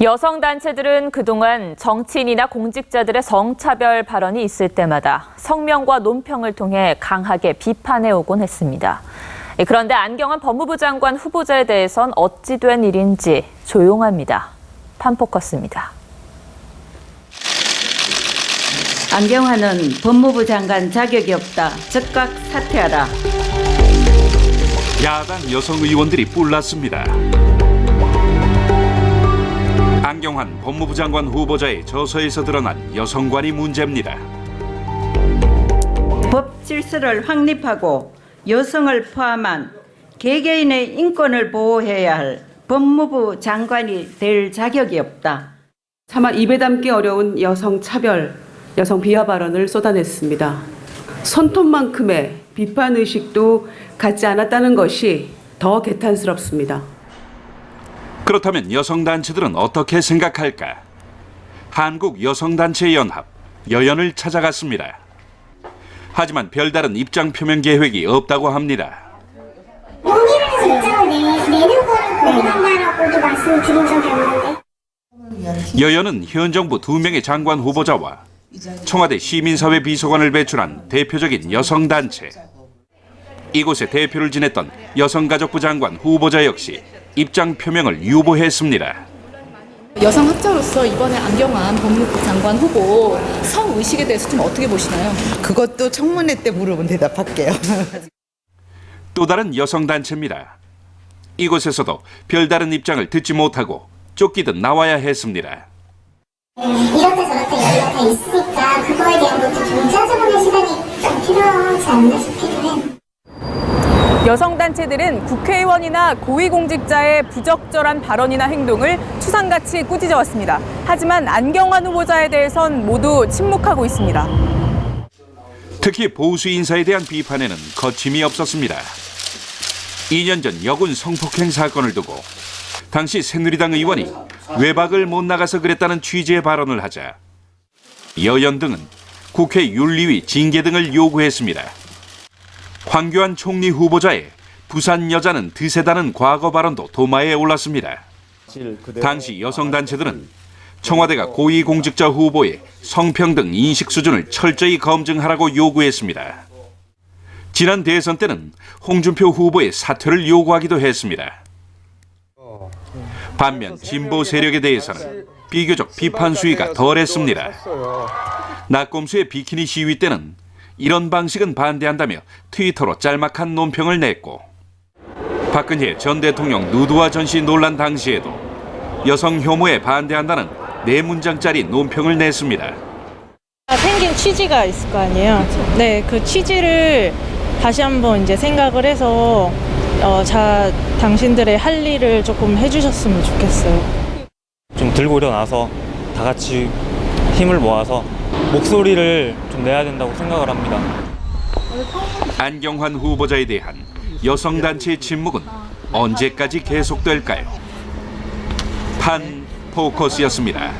여성단체들은 그동안 정치인이나 공직자들의 성차별 발언이 있을 때마다 성명과 논평을 통해 강하게 비판해오곤 했습니다. 그런데 안경환 법무부 장관 후보자에 대해선 어찌 된 일인지 조용합니다. 판포커스입니다. 안경환은 법무부 장관 자격이 없다. 즉각 사퇴하라. 야당 여성 의원들이 뿔났습니다. 안경환 법무부 장관 후보자의 저서에서 드러난 여성관이 문제입니다. 법 질서를 확립하고 여성을 포함한 개개인의 인권을 보호해야 할 법무부 장관이 될 자격이 없다. 차마 입에 담기 어려운 여성 차별, 여성 비하 발언을 쏟아냈습니다. 손톱만큼의 비판 의식도 갖지 않았다는 것이 더 개탄스럽습니다. 그렇다면 여성단체들은 어떻게 생각할까? 한국여성단체연합, 여연을 찾아갔습니다. 하지만 별다른 입장 표명 계획이 없다고 합니다. 용기를 입장을 내는 거를 고민한다라고도 말씀드린 적이 없는데. 여연은 현 정부 2명의 장관 후보자와 청와대 시민사회 비서관을 배출한 대표적인 여성단체. 이곳에 대표를 지냈던 여성가족부 장관 후보자 역시 입장 표명을 유보했습니다. 여성학자로서 이번에 안경환 법무부 장관 후보 성의식에 대해서 좀 어떻게 보시나요? 그것도 청문회 때 물어본 대답할게요. 또 다른 여성단체입니다. 이곳에서도 별다른 입장을 듣지 못하고 쫓기듯 나와야 했습니다. 이렇게 저렇게 여기가 다 있으니까 그거에 대한 것도 좀 따져보는 시간이 좀 필요하지 않나 싶기도 해요. 여성단체들은 국회의원이나 고위공직자의 부적절한 발언이나 행동을 추상같이 꾸짖어왔습니다. 하지만 안경환 후보자에 대해선 모두 침묵하고 있습니다. 특히 보수 인사에 대한 비판에는 거침이 없었습니다. 2년 전 여군 성폭행 사건을 두고 당시 새누리당 의원이 외박을 못 나가서 그랬다는 취지의 발언을 하자 여연 등은 국회 윤리위 징계 등을 요구했습니다. 황교안 총리 후보자의 부산 여자는 드세다는 과거 발언도 도마에 올랐습니다. 당시 여성단체들은 청와대가 고위공직자 후보의 성평등 인식 수준을 철저히 검증하라고 요구했습니다. 지난 대선 때는 홍준표 후보의 사퇴를 요구하기도 했습니다. 반면 진보 세력에 대해서는 비교적 비판 수위가 덜했습니다. 낙검수의 비키니 시위 때는 이런 방식은 반대한다며 트위터로 짤막한 논평을 냈고, 박근혜 전 대통령 누드화 전시 논란 당시에도 여성 혐오에 반대한다는 4문장짜리 논평을 냈습니다. 생긴 취지가 있을 거 아니에요. 네, 그 취지를 다시 한번 이제 생각을 해서 당신들의 할 일을 조금 해주셨으면 좋겠어요. 좀 들고 일어나서 다 같이 힘을 모아서 목소리를 좀 내야 된다고 생각을 합니다. 안경환 후보자에 대한 여성단체의 침묵은 언제까지 계속될까요? 판포커스였습니다.